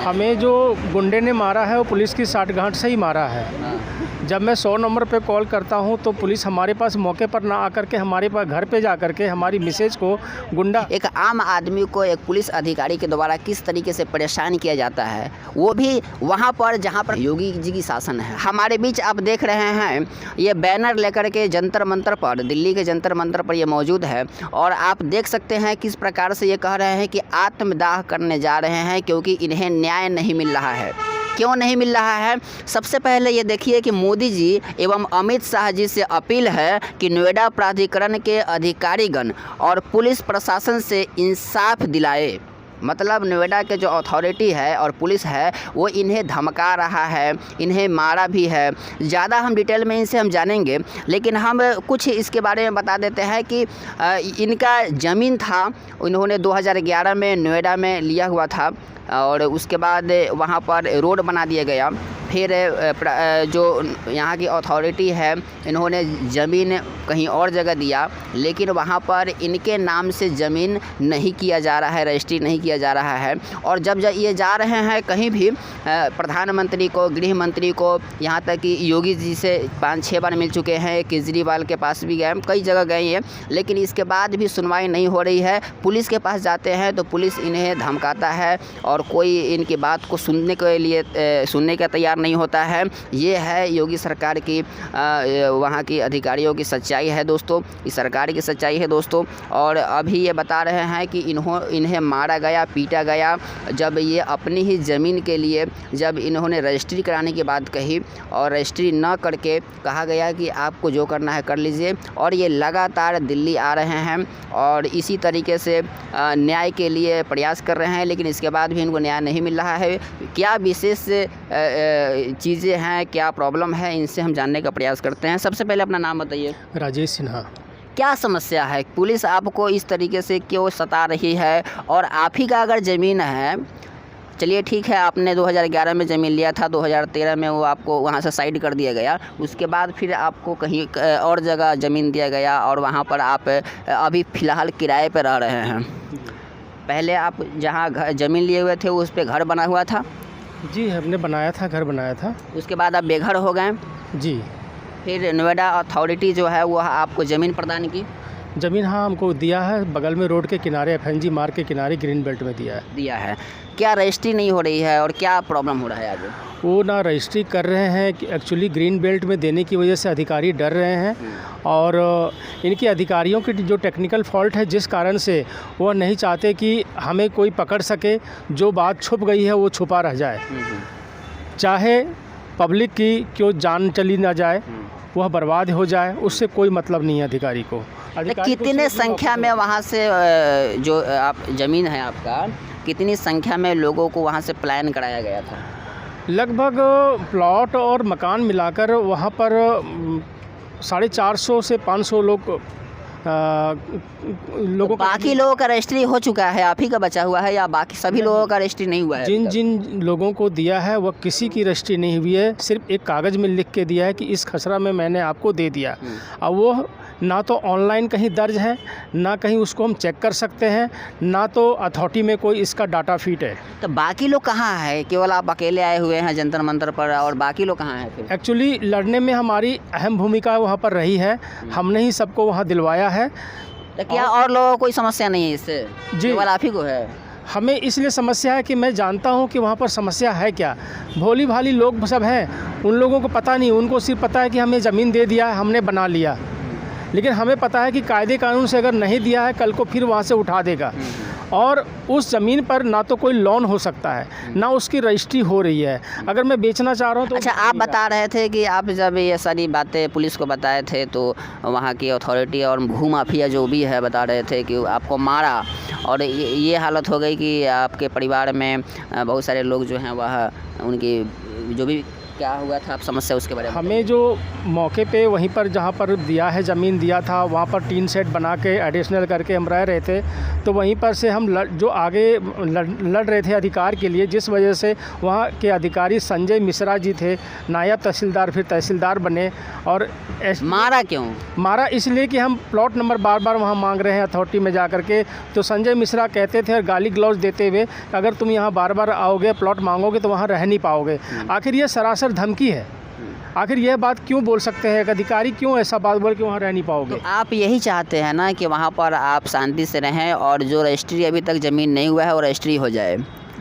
हमें जो गुंडे ने मारा है वो पुलिस की साठगांठ से ही मारा है। जब मैं 100 नंबर पे कॉल करता हूं तो पुलिस हमारे पास मौके पर ना आकर के हमारे पास घर पे जा कर के हमारी मिसेज को गुंडा एक आम आदमी को एक पुलिस अधिकारी के द्वारा किस तरीके से परेशान किया जाता है, वो भी वहाँ पर जहाँ पर योगी जी की शासन है। हमारे बीच आप देख रहे हैं ये बैनर लेकर के जंतर मंतर पर, दिल्ली के जंतर मंतर पर ये मौजूद है और आप देख सकते हैं किस प्रकार से ये कह रहे हैं कि आत्मदाह करने जा रहे हैं क्योंकि इन्हें न्याय नहीं मिल रहा है। क्यों नहीं मिल रहा है? सबसे पहले ये देखिए कि मोदी जी एवं अमित शाह जी से अपील है कि नोएडा प्राधिकरण के अधिकारीगण और पुलिस प्रशासन से इंसाफ दिलाए। मतलब नोएडा के जो अथॉरिटी है और पुलिस है वो इन्हें धमका रहा है, इन्हें मारा भी है। ज़्यादा हम डिटेल में इनसे हम जानेंगे, लेकिन हम कुछ इसके बारे में बता देते हैं कि इनका ज़मीन था, इन्होंने 2011 में नोएडा में लिया हुआ था और उसके बाद वहाँ पर रोड बना दिया गया। फिर जो यहाँ की अथॉरिटी है इन्होंने ज़मीन कहीं और जगह दिया, लेकिन वहाँ पर इनके नाम से ज़मीन नहीं किया जा रहा है, रजिस्ट्री नहीं किया जा रहा है। और जब ये जा रहे हैं कहीं भी, प्रधानमंत्री को, गृह मंत्री को, यहाँ तक कि योगी जी से 5-6 बार मिल चुके हैं, केजरीवाल के पास भी गए, कई जगह गए हैं, लेकिन इसके बाद भी सुनवाई नहीं हो रही है। पुलिस के पास जाते हैं तो पुलिस इन्हें धमकाता है और कोई इनकी बात को सुनने के लिए सुनने का तैयार नहीं होता है। ये है योगी सरकार की, वहाँ की अधिकारियों की सच्चाई है दोस्तों, इस सरकार की सच्चाई है दोस्तों। और अभी ये बता रहे हैं कि इन्हें मारा गया, पीटा गया, जब ये अपनी ही ज़मीन के लिए जब इन्होंने रजिस्ट्री कराने की बात कही और रजिस्ट्री न करके कहा गया कि आपको जो करना है कर लीजिए। और ये लगातार दिल्ली आ रहे हैं और इसी तरीके से न्याय के लिए प्रयास कर रहे हैं, लेकिन इसके बाद भी इनको न्याय नहीं मिल रहा है। क्या विशेष चीज़ें हैं, क्या प्रॉब्लम है, इनसे हम जानने का प्रयास करते हैं। सबसे पहले अपना नाम बताइए। राजेश सिन्हा। क्या समस्या है? पुलिस आपको इस तरीके से क्यों सता रही है? और आप ही का अगर ज़मीन है, चलिए ठीक है, आपने 2011 में ज़मीन लिया था, 2013 में वो आपको वहाँ से साइड कर दिया गया, उसके बाद फिर आपको कहीं और जगह ज़मीन दिया गया और वहाँ पर आप अभी फ़िलहाल किराए पर रह रहे हैं। पहले आप जहाँ ज़मीन लिए हुए थे उस पर घर बना हुआ था? जी, हमने बनाया था, घर बनाया था। उसके बाद आप बेघर हो गए? जी। फिर नोएडा अथॉरिटी जो है वो आपको ज़मीन प्रदान की? ज़मीन हाँ हमको दिया है, बगल में रोड के किनारे, FNG मार्ग के किनारे ग्रीन बेल्ट में दिया है। क्या रजिस्ट्री नहीं हो रही है और क्या प्रॉब्लम हो रहा है आगे? वो ना रजिस्ट्री कर रहे हैं कि एक्चुअली ग्रीन बेल्ट में देने की वजह से अधिकारी डर रहे हैं और इनके अधिकारियों की जो टेक्निकल फॉल्ट है, जिस कारण से वो नहीं चाहते कि हमें कोई पकड़ सके, जो बात छुप गई है वो छुपा रह जाए, चाहे पब्लिक की क्यों जान चली ना जाए, वह बर्बाद हो जाए, उससे कोई मतलब नहीं है अधिकारी को। कितने संख्या में वहाँ से जो आप ज़मीन है आपका, कितनी संख्या में लोगों को वहाँ से पलायन कराया गया था? लगभग प्लॉट और मकान मिलाकर वहाँ पर 450 से 500 लोगों बाकी लोगों का रजिस्ट्री हो चुका है, आप ही का बचा हुआ है या बाकी सभी लोगों का रजिस्ट्री नहीं हुआ है? जिन लोगों को दिया है वह किसी की रजिस्ट्री नहीं हुई है, सिर्फ एक कागज़ में लिख के दिया है कि इस खसरा में मैंने आपको दे दिया। अब वो ना तो ऑनलाइन कहीं दर्ज है, ना कहीं उसको हम चेक कर सकते हैं, ना तो अथॉरिटी में कोई इसका डाटा फीट है। तो बाकी लोग कहाँ हैं? केवल आप अकेले आए हुए हैं जंतर मंतर पर, और बाकी लोग कहाँ हैं फिर? एक्चुअली लड़ने में हमारी अहम भूमिका वहाँ पर रही है, हमने ही सबको वहाँ दिलवाया है। तो क्या और लोगों को कोई समस्या नहीं है इससे? जी, केवल आप ही को है? हमें इसलिए समस्या है कि मैं जानता हूं कि वहां पर समस्या है क्या। भोली भाली लोग सब हैं, उन लोगों को पता नहीं, उनको सिर्फ पता है कि हमें ज़मीन दे दिया है, हमने बना लिया, लेकिन हमें पता है कि कायदे कानून से अगर नहीं दिया है कल को फिर वहाँ से उठा देगा और उस ज़मीन पर ना तो कोई लोन हो सकता है, ना उसकी रजिस्ट्री हो रही है। अगर मैं बेचना चाह रहा हूँ तो अच्छा, आप बता रहे थे कि आप जब ये सारी बातें पुलिस को बताए थे तो वहाँ की अथॉरिटी और भूमाफिया जो भी है बता रहे थे कि आपको मारा और ये हालत हो गई कि आपके परिवार में बहुत सारे लोग जो हैं वह उनकी जो भी क्या हुआ था, आप समस्या उसके बारे में? हमें जो मौके पे वहीं पर जहाँ पर दिया है, ज़मीन दिया था, वहाँ पर टीन सेट बना के एडिशनल करके हम रह रहे थे। तो वहीं पर से हम जो आगे लड़ रहे थे अधिकार के लिए, जिस वजह से वहाँ के अधिकारी संजय मिश्रा जी थे, नायब तहसीलदार, फिर तहसीलदार बने। और मारा क्यों? मारा इसलिए कि हम प्लॉट नंबर बार बार वहाँ मांग रहे हैं अथॉरिटी में जा कर के। तो संजय मिश्रा कहते थे, गाली ग्लौज देते हुए, अगर तुम यहाँ बार बार आओगे, प्लॉट मांगोगे तो वहाँ रह नहीं पाओगे। आखिर ये सरासर धमकी है। आखिर यह बात क्यों बोल सकते हैं एक अधिकारी, क्यों ऐसा बात बोल के वहाँ रह नहीं पाओगे? तो आप यही चाहते हैं ना कि वहाँ पर आप शांति से रहें और जो रजिस्ट्री अभी तक ज़मीन नहीं हुआ है वो रजिस्ट्री हो जाए।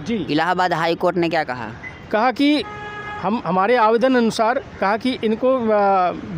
जी। इलाहाबाद हाई कोर्ट ने क्या कहा? कहा कि हमारे आवेदन अनुसार कहा कि इनको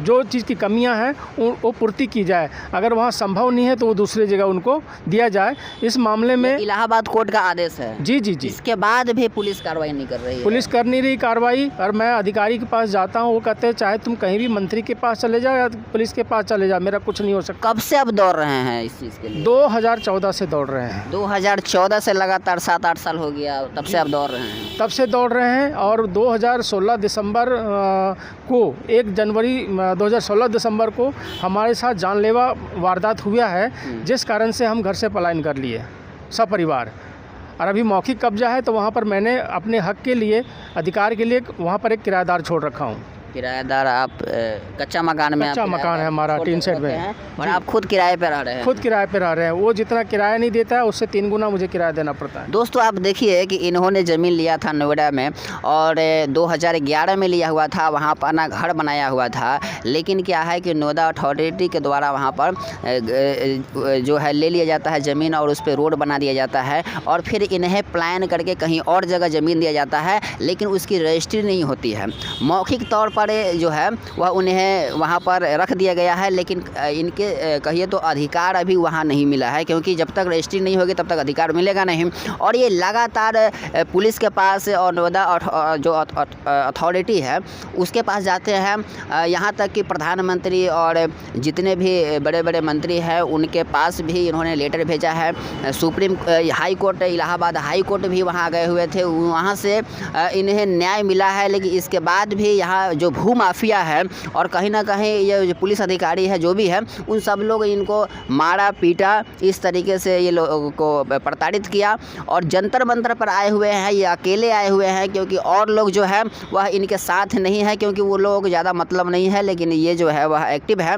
जो चीज़ की कमियां हैं वो पूर्ति की जाए। अगर वहाँ संभव नहीं है तो वो दूसरी जगह उनको दिया जाए। इस मामले में इलाहाबाद कोर्ट का आदेश है। जी जी जी। इसके बाद भी पुलिस कार्रवाई नहीं कर रही है। पुलिस कर नहीं रही कार्रवाई। और मैं अधिकारी के पास जाता हूँ, वो कहते हैं चाहे तुम कहीं भी मंत्री के पास चले जाओ या पुलिस के पास चले जाओ, मेरा कुछ नहीं हो सकता। कब से आप दौड़ रहे हैं इस चीज़ के लिए? 2014 से दौड़ रहे हैं। 2014 से लगातार 7-8 साल हो गया, तब से आप दौड़ रहे हैं? तब से दौड़ रहे हैं। और 2016 दिसंबर को 1 जनवरी 2016 दिसंबर को हमारे साथ जानलेवा वारदात हुआ है, जिस कारण से हम घर से पलायन कर लिए सपरिवार। और अभी मौखिक कब्जा है, तो वहाँ पर मैंने अपने हक के लिए, अधिकार के लिए वहाँ पर एक किराएदार छोड़ रखा हूँ। किराएदार आप कच्चा मकान में? कच्चा मकान है हमारा, टीन सेट में है। और आप खुद किराए पे रह रहे हैं? खुद किराए पे रह रहे हैं। वो जितना किराया नहीं देता है उससे 3 गुना मुझे किराया देना पड़ता है। दोस्तों आप देखिए कि इन्होंने ज़मीन लिया था नोएडा में और 2011 में लिया हुआ था, वहाँ पर अपना घर बनाया हुआ था। लेकिन क्या है कि नोएडा अथॉरिटी के द्वारा वहाँ पर जो है ले लिया जाता है ज़मीन और उस पर रोड बना दिया जाता है और फिर इन्हें प्लान करके कहीं और जगह ज़मीन दिया जाता है, लेकिन उसकी रजिस्ट्री नहीं होती है। मौखिक तौर पर जो है वह उन्हें वहाँ पर रख दिया गया है, लेकिन इनके कहिए तो अधिकार अभी वहाँ नहीं मिला है, क्योंकि जब तक रजिस्ट्री नहीं होगी तब तक अधिकार मिलेगा नहीं। और ये लगातार पुलिस के पास और नोएडा जो अथॉरिटी है उसके पास जाते हैं। यहाँ तक कि प्रधानमंत्री और जितने भी बड़े बड़े मंत्री हैं उनके पास भी इन्होंने लेटर भेजा है। Supreme high court, Allahabad high court भी वहाँ गए हुए थे, वहाँ से इन्हें न्याय मिला है। लेकिन इसके बाद भी यहाँ जो भू माफिया है और कहीं ना कहीं ये जो पुलिस अधिकारी है जो भी है, उन सब लोग इनको मारा पीटा, इस तरीके से ये लोगों को प्रताड़ित किया। और जंतर मंतर पर आए हुए हैं, ये अकेले आए हुए हैं, क्योंकि और लोग जो है वह इनके साथ नहीं है, क्योंकि वो लोग ज़्यादा मतलब नहीं है, लेकिन ये जो है वह एक्टिव है।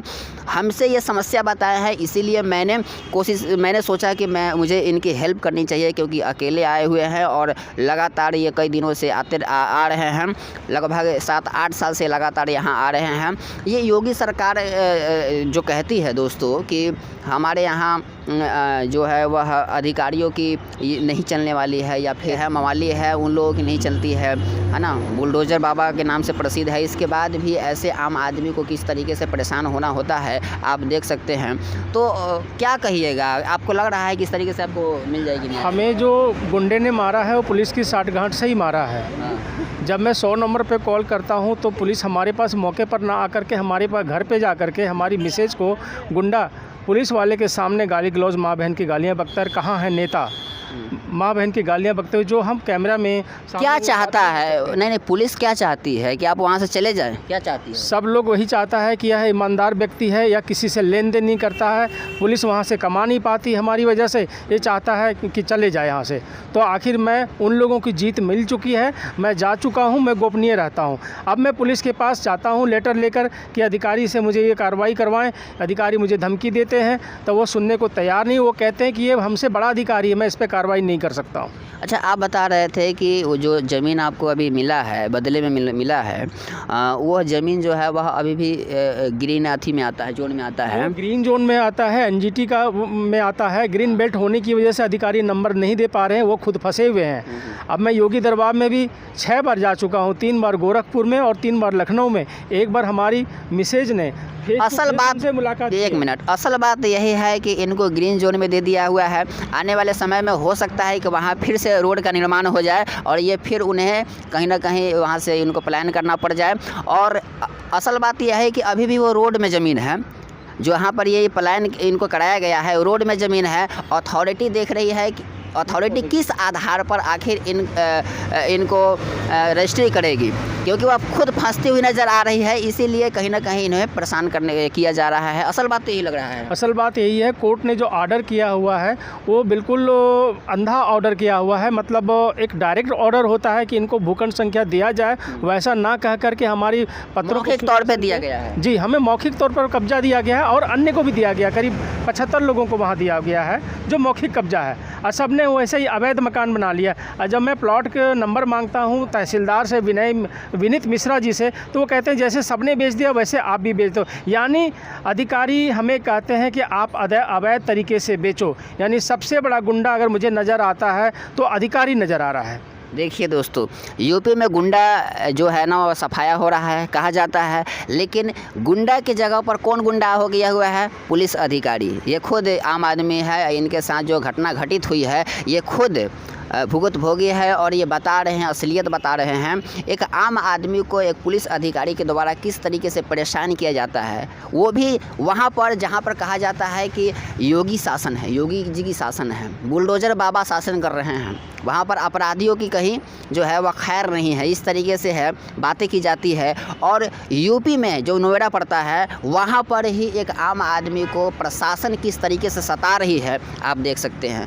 हमसे ये समस्या बताया है, इसीलिए मैंने सोचा कि मुझे इनकी हेल्प करनी चाहिए, क्योंकि अकेले आए हुए हैं और लगातार ये कई दिनों से आ रहे हैं, लगभग 7-8 साल से लगातार यहाँ आ रहे हैं। ये योगी सरकार जो कहती है दोस्तों कि हमारे यहाँ जो है वह अधिकारियों की नहीं चलने वाली है, या फिर है मवाली है उन लोगों की नहीं चलती है ना, बुलडोज़र बाबा के नाम से प्रसिद्ध है। इसके बाद भी ऐसे आम आदमी को किस तरीके से परेशान होना होता है आप देख सकते हैं। तो क्या कहिएगा, आपको लग रहा है कि इस तरीके से आपको मिल जाएगी? हमें जो गुंडे ने मारा है वो पुलिस की साठगांठ से ही मारा है। जब मैं 100 नंबर पे कॉल करता हूँ तो पुलिस हमारे पास मौके पर ना आकर के हमारे पास घर पे जा कर के हमारी मिसेज को गुंडा पुलिस वाले के सामने गाली गलौज, माँ बहन की गालियाँ बकता है। कहाँ है नेता? माँ बहन की गालियाँ बकते हुए जो हम कैमरा में क्या चाहता है? नहीं, पुलिस क्या चाहती है कि आप वहाँ से चले जाएं? क्या चाहती है? सब लोग वही चाहता है कि यह ईमानदार व्यक्ति है या किसी से लेन देन नहीं करता है, पुलिस वहाँ से कमा नहीं पाती हमारी वजह से, ये चाहता है कि चले जाए यहाँ से। तो आखिर मैं उन लोगों की जीत मिल चुकी है, मैं जा चुका हूँ, मैं गोपनीय रहता हूँ। अब मैं पुलिस के पास जाता हूँ लेटर लेकर कि अधिकारी से मुझे ये कार्रवाई करवाएं। अधिकारी मुझे धमकी देते हैं तो वो सुनने को तैयार नहीं, वो कहते हैं कि ये हमसे बड़ा अधिकारी है, मैं इस पर कार्रवाई नहीं कर सकता हूँ। अच्छा, आप बता रहे थे कि वो जो ज़मीन आपको अभी मिला है, बदले में मिला है, वो ज़मीन जो है वह अभी भी ग्रीन अथी में आता है, जोन में आता है? ग्रीन जोन में आता है, एनजीटी का में आता है। ग्रीन बेल्ट होने की वजह से अधिकारी नंबर नहीं दे पा रहे हैं, वो खुद फंसे हुए हैं। अब मैं योगी दरबार में भी 6 बार जा चुका हूँ, 3 बार गोरखपुर में और 3 बार लखनऊ में। एक बार हमारी मिसेज ने असल बात से मुलाकात, 1 मिनट, असल बात यही है कि इनको ग्रीन जोन में दे दिया हुआ है। आने वाले समय में हो सकता है कि वहाँ फिर से रोड का निर्माण हो जाए और ये फिर उन्हें कहीं ना कहीं वहाँ से इनको प्लान करना पड़ जाए। और असल बात यह है कि अभी भी वो रोड में ज़मीन है, जो यहाँ पर ये प्लान इनको कराया गया है रोड में ज़मीन है। अथॉरिटी देख रही है कि अथॉरिटी किस आधार पर आखिर इनको रजिस्ट्री करेगी, क्योंकि वो अब खुद फंसती हुई नज़र आ रही है, इसीलिए कहीं ना कहीं इन्हें परेशान किया जा रहा है। असल बात तो यही लग रहा है। असल बात यही है, कोर्ट ने जो ऑर्डर किया हुआ है वो बिल्कुल अंधा ऑर्डर किया हुआ है। मतलब एक डायरेक्ट ऑर्डर होता है कि इनको भूखंड संख्या दिया जाए, वैसा ना कह करके हमारी पत्रों मौखिक तौर पे दिया गया है। जी, हमें मौखिक तौर पर कब्जा दिया गया है और अन्य को भी दिया गया, करीब 75 लोगों को वहाँ दिया गया है जो मौखिक कब्जा है, और सब ने वैसे ही अवैध मकान बना लिया। और जब मैं प्लॉट के नंबर मांगता हूँ तहसीलदार से, विनीत मिश्रा जी से, तो वो कहते हैं जैसे सबने बेच दिया वैसे आप भी बेच दो। यानी अधिकारी हमें कहते हैं कि आप अवैध तरीके से बेचो। यानी सबसे बड़ा गुंडा अगर मुझे नज़र आता है तो अधिकारी नज़र आ रहा है। देखिए दोस्तों, यूपी में गुंडा जो है ना वो सफाया हो रहा है कहा जाता है, लेकिन गुंडा की जगह पर कौन गुंडा हो गया हुआ है? पुलिस अधिकारी। ये खुद आम आदमी है, इनके साथ जो घटना घटित हुई है ये खुद भुगत भोगी है और ये बता रहे हैं, असलियत बता रहे हैं। एक आम आदमी को एक पुलिस अधिकारी के द्वारा किस तरीके से परेशान किया जाता है, वो भी वहाँ पर जहाँ पर कहा जाता है कि योगी शासन है, योगी जी की शासन है, बुलडोजर बाबा शासन कर रहे हैं, वहाँ पर अपराधियों की कहीं जो है वह खैर नहीं है, इस तरीके से है बातें की जाती है। और यूपी में जो नोएडा पड़ता है वहाँ पर ही एक आम आदमी को प्रशासन किस तरीके से सता रही है आप देख सकते हैं।